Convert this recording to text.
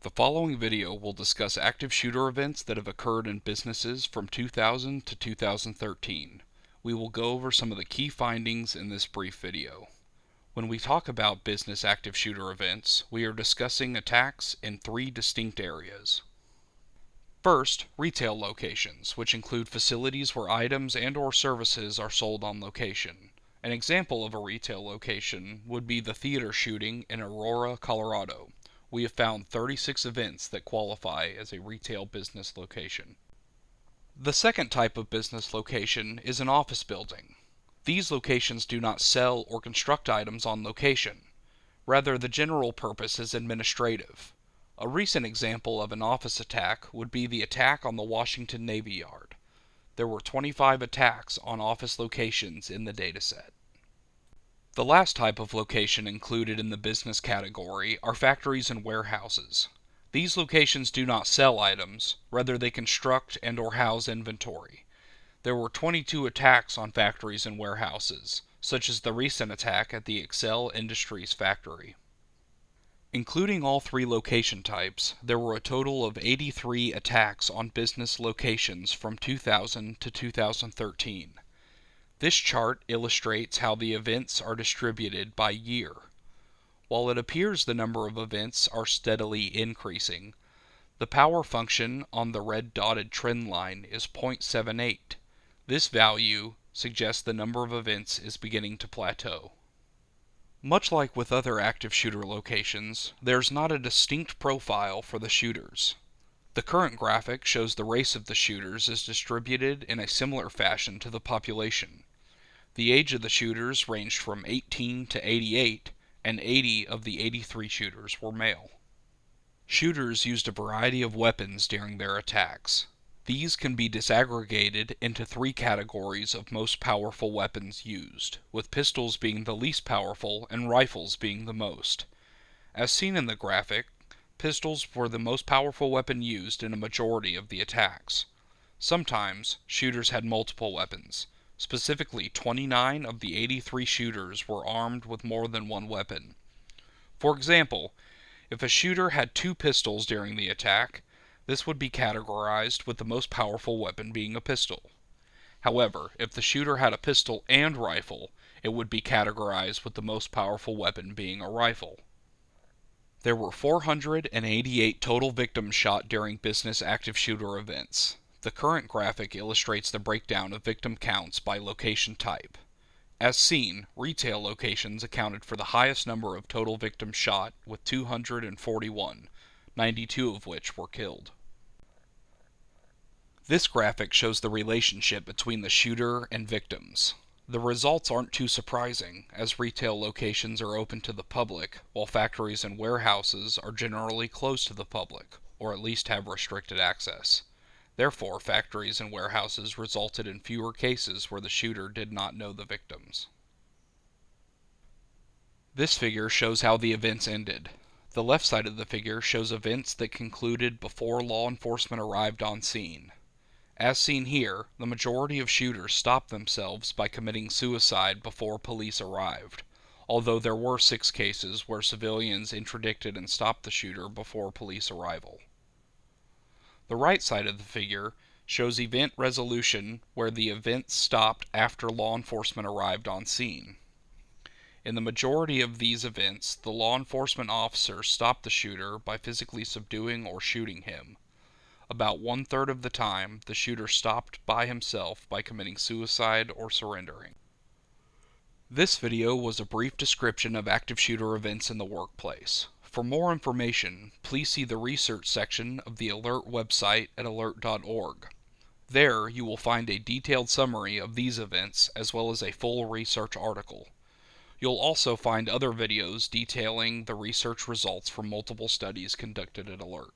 The following video will discuss active shooter events that have occurred in businesses from 2000 to 2013. We will go over some of the key findings in this brief video. When we talk about business active shooter events, we are discussing attacks in three distinct areas. First, retail locations, which include facilities where items and/or services are sold on location. An example of a retail location would be the theater shooting in Aurora, Colorado. We have found 36 events that qualify as a retail business location. The second type of business location is an office building. These locations do not sell or construct items on location. Rather, the general purpose is administrative. A recent example of an office attack would be the attack on the Washington Navy Yard. There were 25 attacks on office locations in the dataset. The last type of location included in the business category are factories and warehouses. These locations do not sell items, rather they construct and/or house inventory. There were 22 attacks on factories and warehouses, such as the recent attack at the Excel Industries factory. Including all three location types, there were a total of 83 attacks on business locations from 2000 to 2013. This chart illustrates how the events are distributed by year. While it appears the number of events are steadily increasing, the power function on the red dotted trend line is 0.78. This value suggests the number of events is beginning to plateau. Much like with other active shooter locations, there's not a distinct profile for the shooters. The current graphic shows the race of the shooters is distributed in a similar fashion to the population. The age of the shooters ranged from 18 to 88, and 80 of the 83 shooters were male. Shooters used a variety of weapons during their attacks. These can be disaggregated into three categories of most powerful weapons used, with pistols being the least powerful and rifles being the most. As seen in the graphic, pistols were the most powerful weapon used in a majority of the attacks. Sometimes, shooters had multiple weapons. Specifically, 29 of the 83 shooters were armed with more than one weapon. For example, if a shooter had 2 pistols during the attack, this would be categorized with the most powerful weapon being a pistol. However, if the shooter had a pistol and rifle, it would be categorized with the most powerful weapon being a rifle. There were 488 total victims shot during business active shooter events. The current graphic illustrates the breakdown of victim counts by location type. As seen, retail locations accounted for the highest number of total victims shot with 241, 92 of which were killed. This graphic shows the relationship between the shooter and victims. The results aren't too surprising, as retail locations are open to the public, while factories and warehouses are generally closed to the public, or at least have restricted access. Therefore, factories and warehouses resulted in fewer cases where the shooter did not know the victims. This figure shows how the events ended. The left side of the figure shows events that concluded before law enforcement arrived on scene. As seen here, the majority of shooters stopped themselves by committing suicide before police arrived, although there were 6 cases where civilians interdicted and stopped the shooter before police arrival. The right side of the figure shows event resolution where the event stopped after law enforcement arrived on scene. In the majority of these events, the law enforcement officer stopped the shooter by physically subduing or shooting him. About 1/3 of the time, the shooter stopped by himself by committing suicide or surrendering. This video was a brief description of active shooter events in the workplace. For more information, please see the research section of the ALERT website at alert.org. There, you will find a detailed summary of these events as well as a full research article. You'll also find other videos detailing the research results from multiple studies conducted at ALERT.